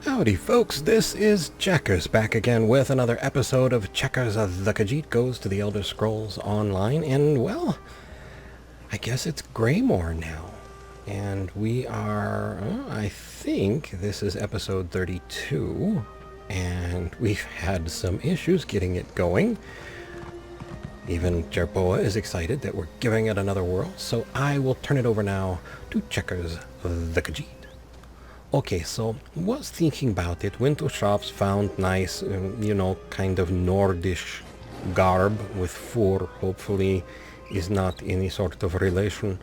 Howdy folks, this is Checkers back again with another episode of Checkers the Khajiit Goes to the Elder Scrolls Online, and well, I guess it's Greymoor now. And we are, I think this is episode 32, and we've had some issues getting it going. Even Jerboa is excited that we're giving it another whirl, so I will turn it over now to Checkers the Khajiit. Okay, so was thinking about it, went to shops, found nice, kind of Nordish garb with fur, hopefully is not any sort of relation.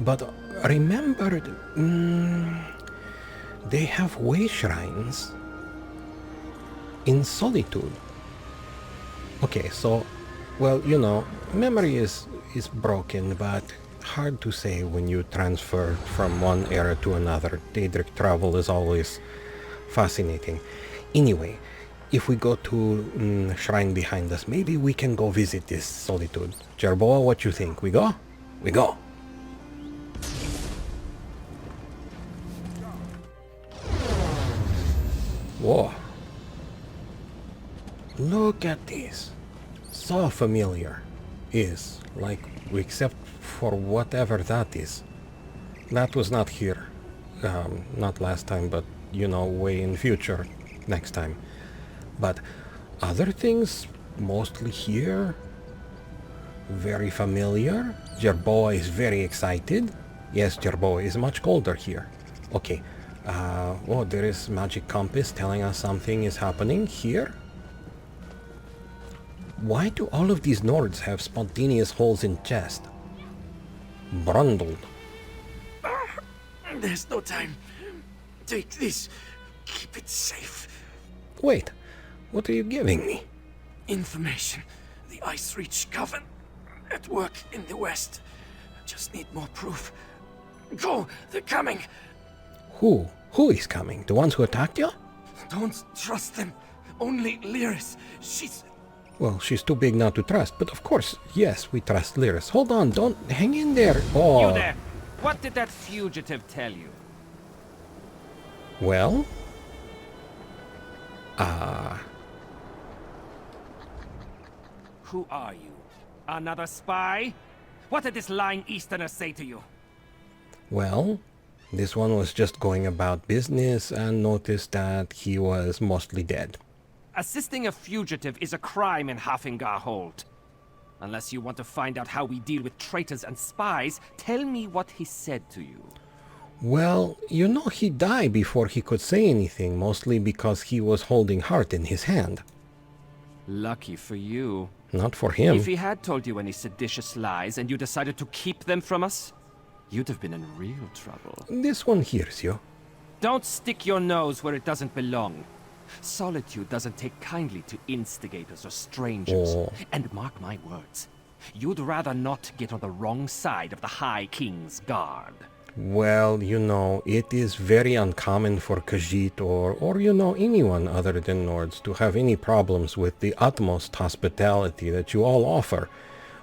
But remembered, they have way shrines in Solitude. Okay, so, well, memory is broken, but hard to say when you transfer from one era to another. Daedric travel is always fascinating. Anyway, if we go to shrine behind us, maybe we can go visit this Solitude. Jerboa, what you think? We go? We go. Whoa. Look at this. So familiar. Is like, except for whatever that is. That was not here. Not last time, but, way in future. Next time. But other things, mostly here. Very familiar. Jerboa is very excited. Yes, Jerboa is much colder here. Okay. There is magic compass telling us something is happening here. Why do all of these Nords have spontaneous holes in chest? Brundled. There's no time. Take this. Keep it safe. Wait, what are you giving me? Information. The Ice Reach Coven at work in the west. Just need more proof. Go, they're coming. Who? Who is coming? The ones who attacked you? Don't trust them. Only Lyris. She's... Well, she's too big not to trust, but of course, yes, we trust Lyris. Hold on, don't hang in there. Oh. You there! What did that fugitive tell you? Well? Who are you? Another spy? What did this lying Easterner say to you? Well, this one was just going about business and noticed that he was mostly dead. Assisting a fugitive is a crime in Hafengar-Hold. Unless you want to find out how we deal with traitors and spies, tell me what he said to you. Well, he died before he could say anything, mostly because he was holding heart in his hand. Lucky for you. Not for him. If he had told you any seditious lies and you decided to keep them from us, you'd have been in real trouble. This one hears you. Don't stick your nose where it doesn't belong. Solitude doesn't take kindly to instigators or strangers. Oh. And mark my words, you'd rather not get on the wrong side of the High King's guard. Well, it is very uncommon for Khajiit or anyone other than Nords to have any problems with the utmost hospitality that you all offer.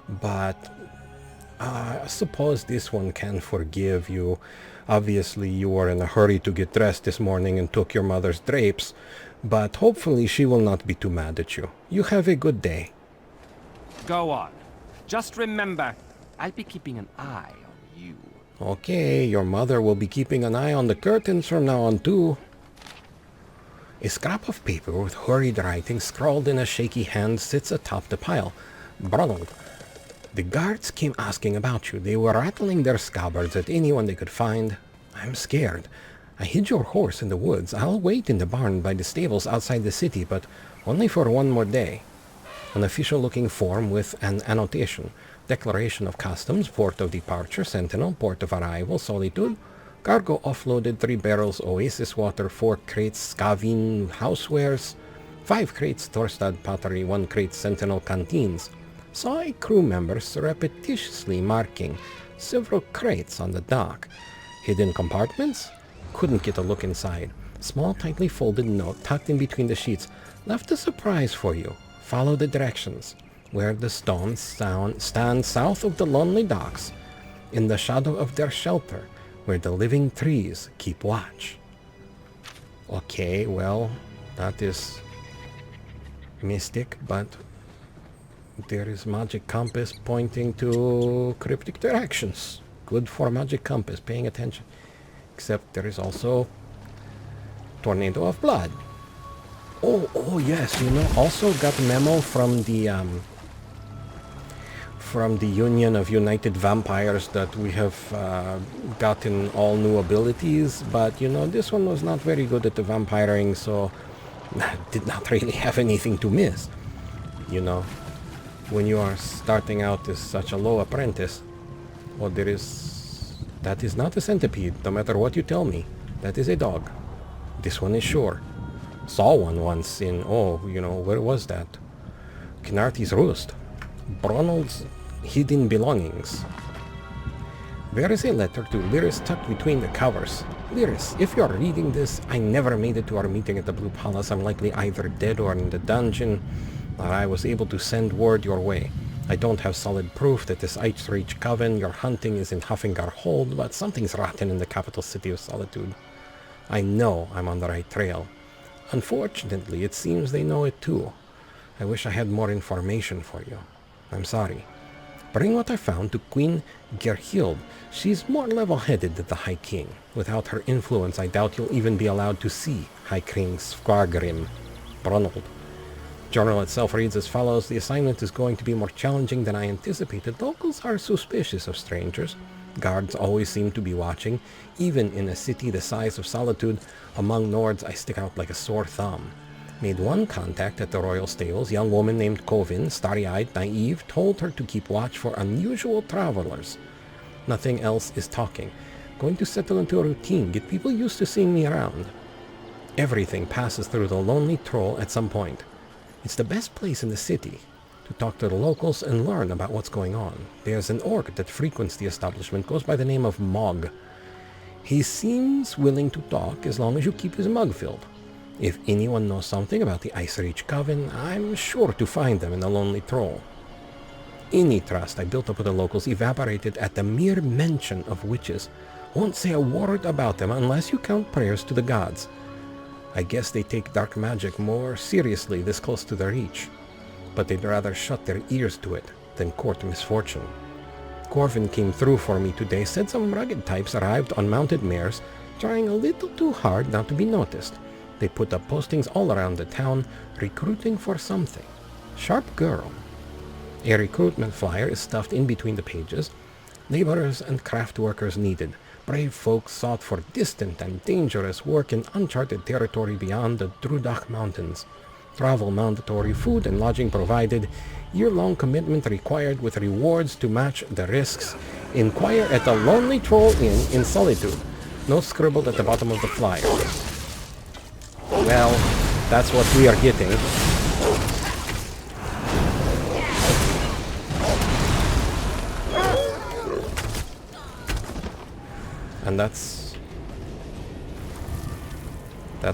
But I suppose this one can forgive you. Obviously, you were in a hurry to get dressed this morning and took your mother's drapes, but hopefully she will not be too mad at you. You have a good day. Go on. Just remember, I'll be keeping an eye on you. Okay, your mother will be keeping an eye on the curtains from now on too. A scrap of paper with hurried writing scrawled in a shaky hand sits atop the pile. Brundled. The guards came asking about you. They were rattling their scabbards at anyone they could find. I'm scared. I hid your horse in the woods. I'll wait in the barn by the stables outside the city, but only for one more day. An official-looking form with an annotation. Declaration of Customs, Port of Departure, Sentinel, Port of Arrival, Solitude. Cargo offloaded 3 barrels Oasis water, 4 crates Skavin housewares, 5 crates Torstad pottery, 1 crate Sentinel canteens. Saw a crew member surreptitiously marking several crates on the dock. Hidden compartments? Couldn't get a look inside. Small, tightly folded note tucked in between the sheets. Left a surprise for you. Follow the directions. Where the stones stand south of the lonely docks, in the shadow of their shelter, where the living trees keep watch. Okay, well, that is mystic, but there is magic compass pointing to cryptic directions. Good for magic compass, paying attention. Except there is also tornado of blood. Oh yes, you know, also got a memo from the Union of United Vampires that we have gotten all new abilities, but you know, this one was not very good at the vampiring, so did not really have anything to miss. You know, when you are starting out as such a low apprentice, well, that is not a centipede, no matter what you tell me. That is a dog. This one is sure. Saw one once in, you know, where was that? Knarty's Roost. Bronald's hidden belongings. There is a letter to Lyris tucked between the covers. Lyris, if you are reading this, I never made it to our meeting at the Blue Palace. I'm likely either dead or in the dungeon, but I was able to send word your way. I don't have solid proof that this Ice Reach coven you're hunting is in Huffingar Hold, but something's rotten in the capital city of Solitude. I know I'm on the right trail. Unfortunately, it seems they know it too. I wish I had more information for you. I'm sorry. Bring what I found to Queen Gerhild. She's more level-headed than the High King. Without her influence, I doubt you'll even be allowed to see High King Skvargrim. Brunald. Journal itself reads as follows. The assignment is going to be more challenging than I anticipated. Locals are suspicious of strangers. Guards always seem to be watching. Even in a city the size of Solitude, among Nords I stick out like a sore thumb. Made one contact at the royal stables. Young woman named Kovin, starry-eyed, naive, told her to keep watch for unusual travelers. Nothing else is talking. Going to settle into a routine, get people used to seeing me around. Everything passes through the Lonely Troll at some point. It's the best place in the city to talk to the locals and learn about what's going on. There's an orc that frequents the establishment, goes by the name of Mog. He seems willing to talk as long as you keep his mug filled. If anyone knows something about the Ice Reach Coven, I'm sure to find them in the Lonely Troll. Any trust I built up with the locals evaporated at the mere mention of witches. Won't say a word about them unless you count prayers to the gods. I guess they take dark magic more seriously this close to the Reach, but they'd rather shut their ears to it than court misfortune. Corvin came through for me today, said some rugged types arrived on mounted mares, trying a little too hard not to be noticed. They put up postings all around the town, recruiting for something. Sharp girl. A recruitment flyer is stuffed in between the pages. Laborers and craft workers needed. Brave folks sought for distant and dangerous work in uncharted territory beyond the Drudach Mountains. Travel mandatory, food and lodging provided. Year-long commitment required with rewards to match the risks. Inquire at the Lonely Troll Inn in Solitude. Note scribbled at the bottom of the flyer. Well, that's what we are getting. And that's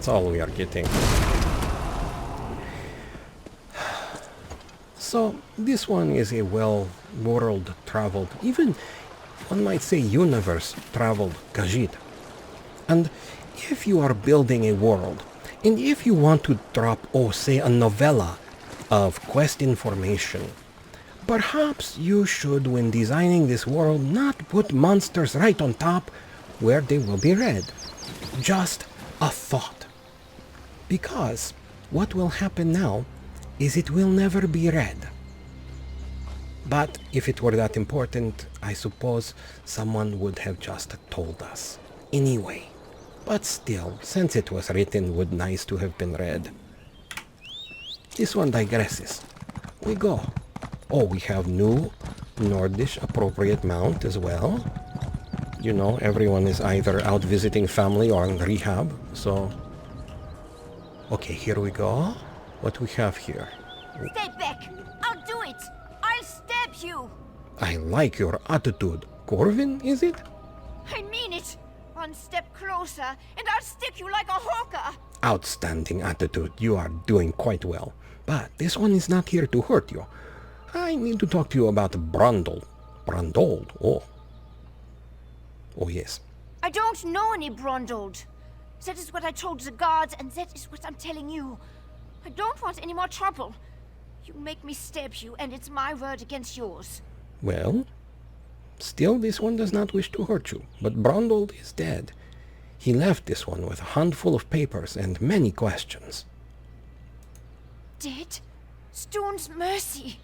all we are getting. So this one is a world traveled, even one might say universe traveled Khajiit. And if you are building a world, and if you want to drop, say a novella of quest information, perhaps you should, when designing this world, not put monsters right on top where they will be read. Just a thought. Because what will happen now is it will never be read. But if it were that important, I suppose someone would have just told us. Anyway. But still, since it was written, would nice to have been read. This one digresses. We go. We have new Nordish appropriate mount as well. You know, everyone is either out visiting family or in rehab, so... Okay, here we go. What we have here? Stay back! I'll do it! I'll stab you! I like your attitude. Corvin, is it? I mean it! One step closer, and I'll stick you like a hawker! Outstanding attitude. You are doing quite well. But this one is not here to hurt you. I need to talk to you about Brundold. Brundold? Oh, yes. I don't know any Brundold. That is what I told the guards, and that is what I'm telling you. I don't want any more trouble. You make me stab you, and it's my word against yours. Well, still this one does not wish to hurt you, but Brundle is dead. He left this one with a handful of papers and many questions. Dead? Stone's mercy.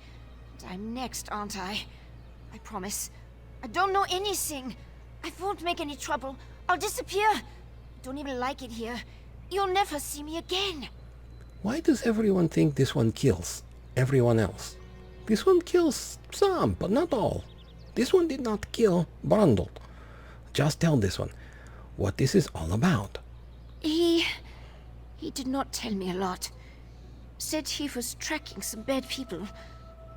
And I'm next, aren't I? I promise. I don't know anything. I won't make any trouble. I'll disappear. I don't even like it here. You'll never see me again. Why does everyone think this one kills everyone else? This one kills some, but not all. This one did not kill Brundle. Just tell this one what this is all about. He did not tell me a lot. Said he was tracking some bad people.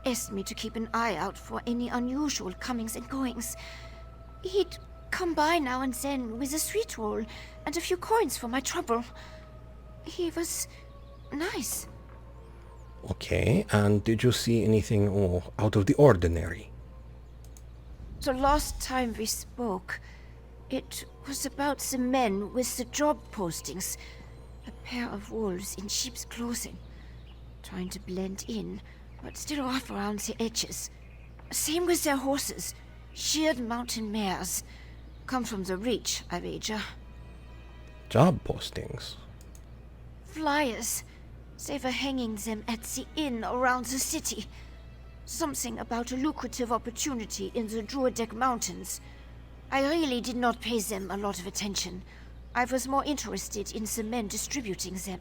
Asked me to keep an eye out for any unusual comings and goings. He'd come by now and then with a sweet roll and a few coins for my trouble. He was nice. Okay, and did you see anything out of the ordinary? The last time we spoke, it was about the men with the job postings. A pair of wolves in sheep's clothing. Trying to blend in, but still off around the edges. Same with their horses. Sheared mountain mares. Come from the Reach, I wager. Job postings? Flyers. They were hanging them at the inn around the city. Something about a lucrative opportunity in the Druidic Mountains. I really did not pay them a lot of attention. I was more interested in the men distributing them.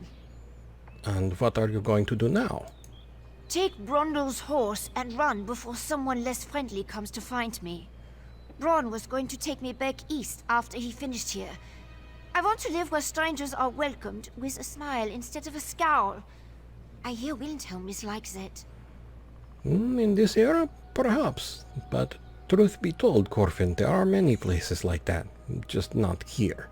And what are you going to do now? Take Brundle's horse and run before someone less friendly comes to find me. Braun was going to take me back east after he finished here. I want to live where strangers are welcomed with a smile instead of a scowl. I hear Wilhelm is like that. In this era, perhaps. But truth be told, Corfin, there are many places like that. Just not here.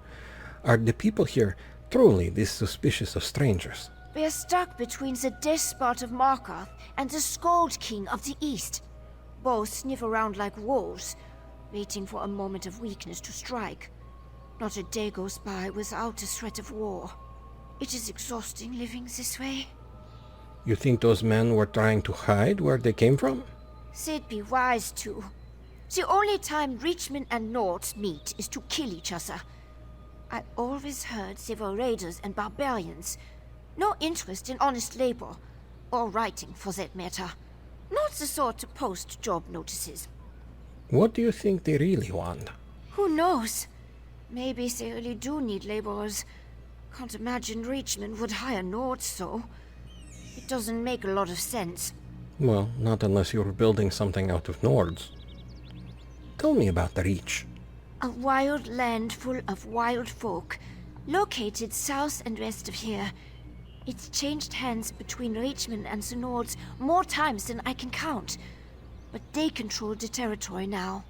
Are the people here truly this suspicious of strangers? We're stuck between the despot of Markarth and the Scold King of the East. Both sniff around like wolves, waiting for a moment of weakness to strike. Not a day goes by without a threat of war. It is exhausting living this way. You think those men were trying to hide where they came from? They'd be wise to. The only time Reachmen and Nords meet is to kill each other. I always heard they were raiders and barbarians. No interest in honest labor, or writing for that matter. Not the sort to post job notices. What do you think they really want? Who knows? Maybe they really do need laborers. Can't imagine Reachmen would hire Nords, so. It doesn't make a lot of sense. Well, not unless you're building something out of Nords. Tell me about the Reach. A wild land full of wild folk, located south and west of here. It's changed hands between Reachmen and the Nords more times than I can count. But they control the territory now.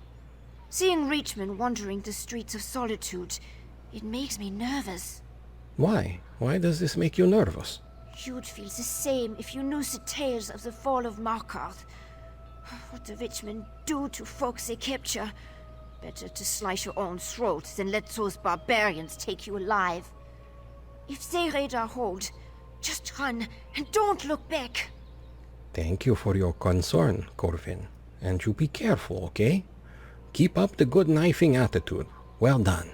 Seeing Reachmen wandering the streets of Solitude, it makes me nervous. Why? Why does this make you nervous? You'd feel the same if you knew the tales of the fall of Markarth. What the Reachmen do to folks they capture. Better to slice your own throat than let those barbarians take you alive. If they raid our hold, just run and don't look back. Thank you for your concern, Corvin. And you be careful, okay? Keep up the good knifing attitude. Well done.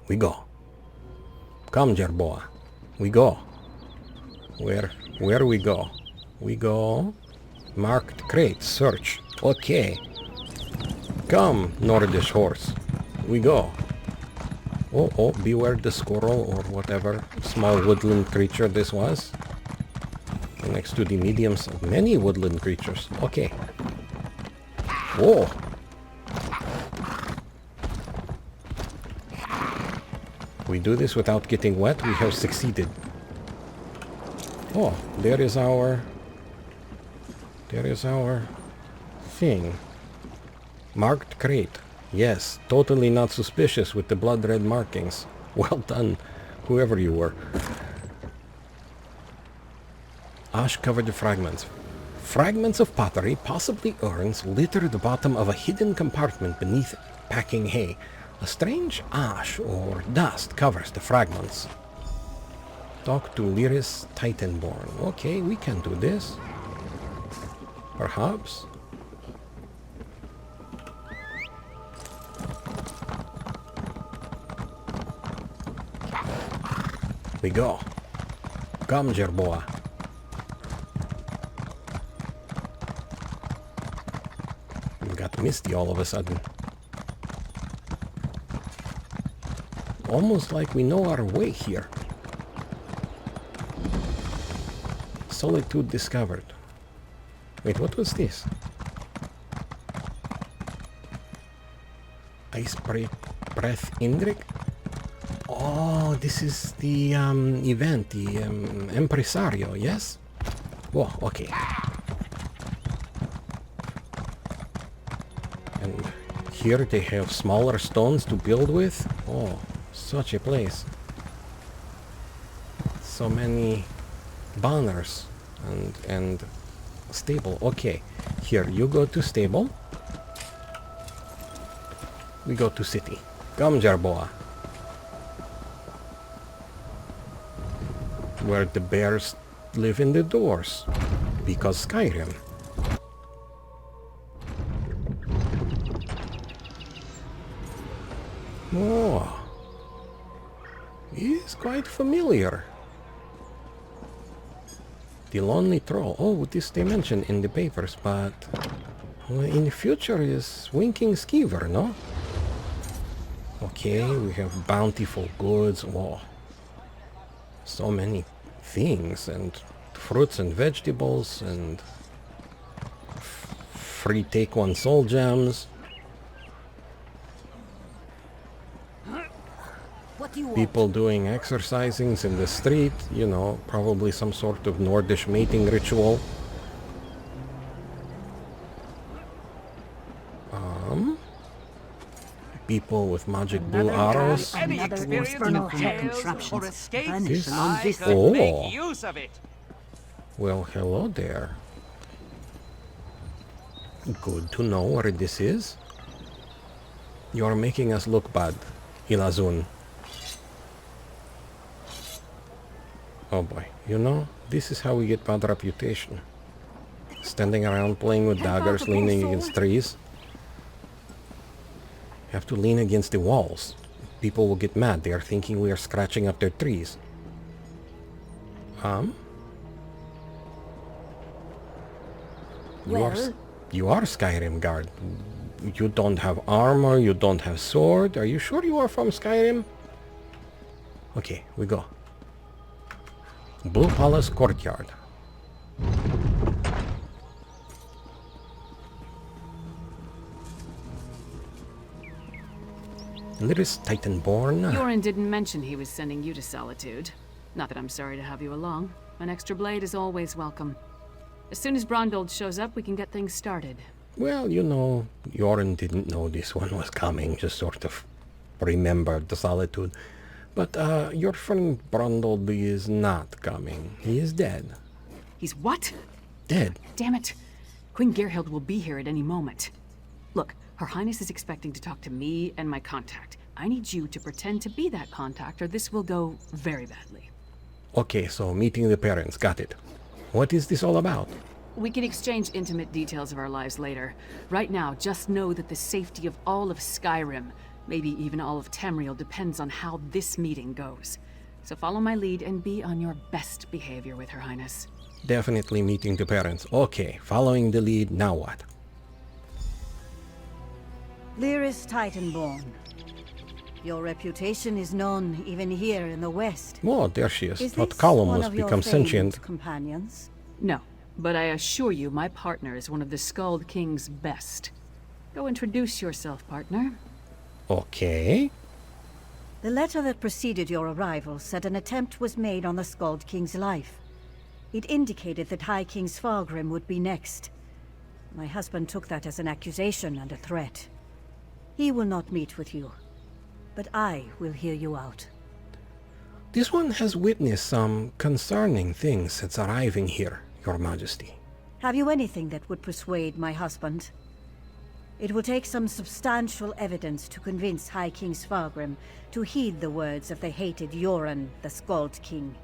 We go. Come, Jerboa. We go. Where we go? We go. Marked crate. Search. Okay. Come, Nordish horse. We go. Oh, beware the squirrel or whatever small woodland creature this was. Next to the mediums of many woodland creatures. Okay. Whoa. We do this without getting wet. We have succeeded. Oh, there is our thing. Marked crate. Yes, totally not suspicious with the blood red markings. Well done, whoever you were. Ash-covered fragments. Fragments of pottery, possibly urns, litter the bottom of a hidden compartment beneath packing hay. A strange ash or dust covers the fragments. Talk to Lyris Titanborn. Okay, we can do this. Perhaps. We go. Come, Jerboa. We got misty all of a sudden. Almost like we know our way here. Solitude discovered. Wait, what was this? Ice breath Indrik? Oh, this is the event, the Empresario, yes? Oh, okay. And here they have smaller stones to build with. Oh, such a place. So many banners and stable. Okay, here you go to stable. We go to city. Come, Jerboa. Where the bears live in the doors. Because Skyrim. Oh. He's quite familiar. The Lonely Troll. Oh, this they mentioned in the papers, but in the future is Winking Skeever, no? Okay, we have bountiful goods. Whoa. So many things, and fruits and vegetables, and free take one soul gems. People doing exercisings in the street, you know, probably some sort of Nordish mating ritual. People with magic blue arrows. Any experience with tales or escapes? This- I could Oh. make use of it. Well, hello there. Good to know where this is. You're making us look bad, Ilazun. Oh boy, you know, this is how we get bad reputation. Standing around playing with daggers, leaning against trees. Have to lean against the walls. People will get mad. They are thinking we are scratching up their trees. You are Skyrim guard. You don't have armor, you don't have sword. Are you sure you are from Skyrim? Okay, we go. Blue Palace Courtyard. Lyris Titanborn. Yoren didn't mention he was sending you to Solitude. Not that I'm sorry to have you along. An extra blade is always welcome. As soon as Brondold shows up, we can get things started. Well, you know, Yoren didn't know this one was coming, just sort of remembered the Solitude. But your friend Brondold is not coming. He is dead. He's what? Dead. Damn it. Queen Gerhild will be here at any moment. Look, Her Highness is expecting to talk to me and my contact. I need you to pretend to be that contact, or this will go very badly. Okay, so meeting the parents, got it. What is this all about? We can exchange intimate details of our lives later. Right now, just know that the safety of all of Skyrim, maybe even all of Tamriel, depends on how this meeting goes. So follow my lead and be on your best behavior with Her Highness. Definitely meeting the parents. Okay, following the lead, now what? Lyris Titanborn. Your reputation is known even here in the West. Oh, there she is. Is Thought this Callum one was of your become famed sentient. companions? No, but I assure you my partner is one of the Skald King's best. Go introduce yourself, partner. Okay. The letter that preceded your arrival said an attempt was made on the Skald King's life. It indicated that High King Svargrim would be next. My husband took that as an accusation and a threat. He will not meet with you, but I will hear you out. This one has witnessed some concerning things since arriving here, Your Majesty. Have you anything that would persuade my husband? It will take some substantial evidence to convince High King Svargrim to heed the words of the hated Yoren, the Skald King.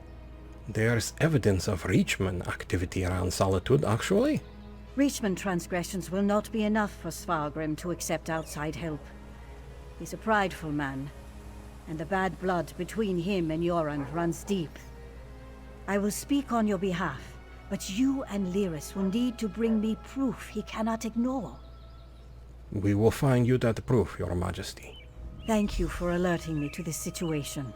There's evidence of Reachman activity around Solitude, actually. Reachman transgressions will not be enough for Svargrim to accept outside help. He's a prideful man, and the bad blood between him and Yoren runs deep. I will speak on your behalf, but you and Lyris will need to bring me proof he cannot ignore. We will find you that proof, Your Majesty. Thank you for alerting me to this situation.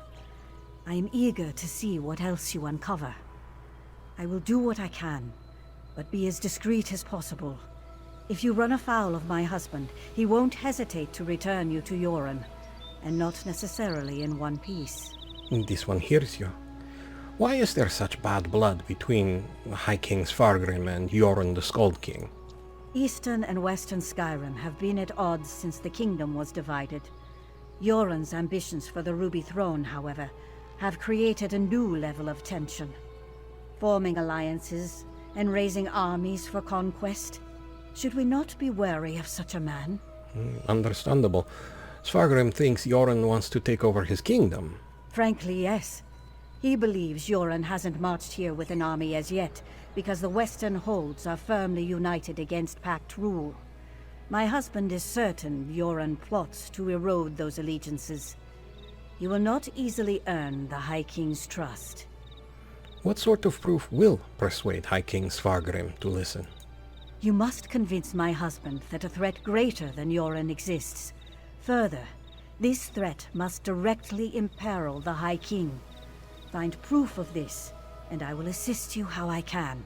I am eager to see what else you uncover. I will do what I can, but be as discreet as possible. If you run afoul of my husband, he won't hesitate to return you to Yoren, and not necessarily in one piece. This one hears you. Why is there such bad blood between High King Svargrim and Yoren the Skald King? Eastern and Western Skyrim have been at odds since the kingdom was divided. Yoren's ambitions for the Ruby Throne, however, have created a new level of tension. Forming alliances and raising armies for conquest. Should we not be wary of such a man? Understandable. Svargrim thinks Yoren wants to take over his kingdom. Frankly, yes. He believes Yoren hasn't marched here with an army as yet, because the Western holds are firmly united against Pact rule. My husband is certain Yoren plots to erode those allegiances. He will not easily earn the High King's trust. What sort of proof will persuade High King Svargrim to listen? You must convince my husband that a threat greater than Yoren exists. Further, this threat must directly imperil the High King. Find proof of this, and I will assist you how I can.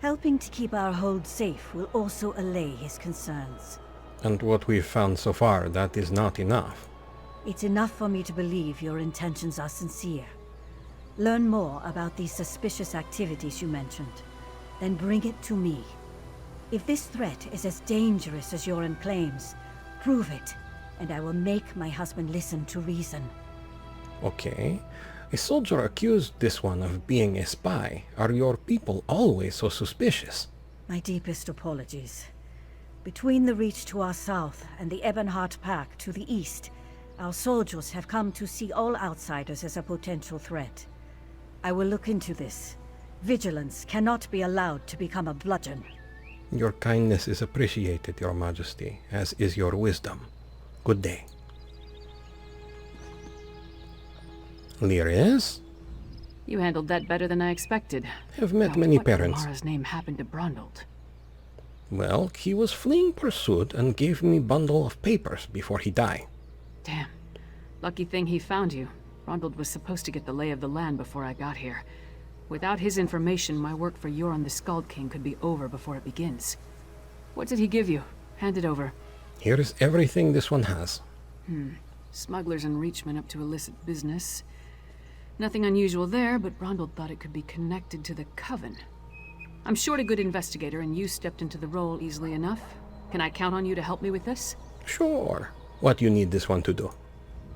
Helping to keep our hold safe will also allay his concerns. And what we've found so far, that is not enough. It's enough for me to believe your intentions are sincere. Learn more about these suspicious activities you mentioned, then bring it to me. If this threat is as dangerous as Yoren claims, prove it, and I will make my husband listen to reason. Okay. A soldier accused this one of being a spy. Are your people always so suspicious? My deepest apologies. Between the Reach to our south and the Ebonheart Pack to the east, our soldiers have come to see all outsiders as a potential threat. I will look into this. Vigilance cannot be allowed to become a bludgeon. Your kindness is appreciated, Your Majesty, as is your wisdom. Good day. Lyris? You handled that better than I expected. Have met Now, many what parents. Mara's name happened to Brondald? Well, he was fleeing pursuit and gave me bundle of papers before he died. Damn. Lucky thing he found you. Brondald was supposed to get the lay of the land before I got here. Without his information, my work for Yoren the Skald King could be over before it begins. What did he give you? Hand it over. Here is everything this one has. Smugglers and Reachmen up to illicit business. Nothing unusual there, but Brondald thought it could be connected to the Coven. I'm short a good investigator, and you stepped into the role easily enough. Can I count on you to help me with this? Sure. What you need this one to do?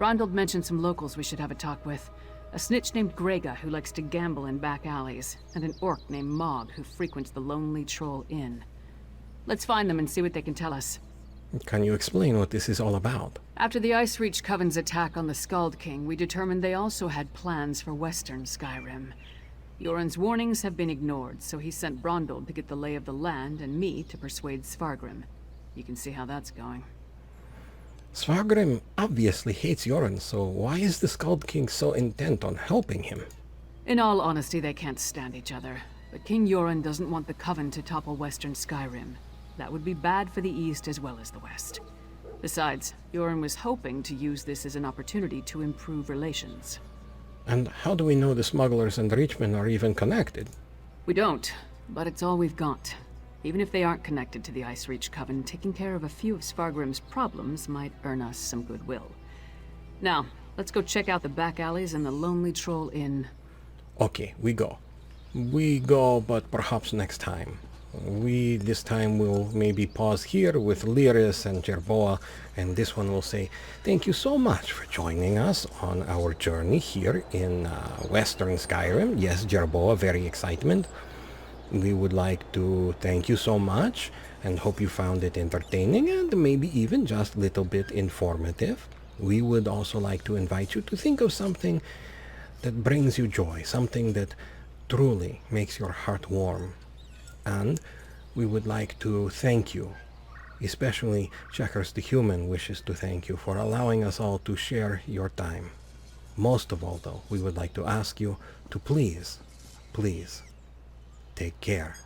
Brondald mentioned some locals we should have a talk with. A snitch named Grega who likes to gamble in back alleys, and an orc named Mog who frequents the Lonely Troll Inn. Let's find them and see what they can tell us. Can you explain what this is all about? After the Ice Reach Coven's attack on the Skald King, we determined they also had plans for Western Skyrim. Yoren's warnings have been ignored, so he sent Brondald to get the lay of the land and me to persuade Svargrim. You can see how that's going. Svargrim obviously hates Yoren, so why is the Skald King so intent on helping him? In all honesty, they can't stand each other. But King Yoren doesn't want the Coven to topple Western Skyrim. That would be bad for the East as well as the West. Besides, Yoren was hoping to use this as an opportunity to improve relations. And how do we know the smugglers and Reachmen are even connected? We don't, but it's all we've got. Even if they aren't connected to the Ice Reach Coven, taking care of a few of Svargrim's problems might earn us some goodwill. Now, let's go check out the back alleys and the Lonely Troll Inn. Okay, we go. We go, but perhaps next time. This time will maybe pause here with Lyris and Jerboa, and this one will say, thank you so much for joining us on our journey here in Western Skyrim. Yes, Jerboa, very excitement. We would like to thank you so much and hope you found it entertaining and maybe even just a little bit informative. We would also like to invite you to think of something that brings you joy, something that truly makes your heart warm. And we would like to thank you, especially Checkers the Human wishes to thank you for allowing us all to share your time. Most of all, though, we would like to ask you to please, please, take care.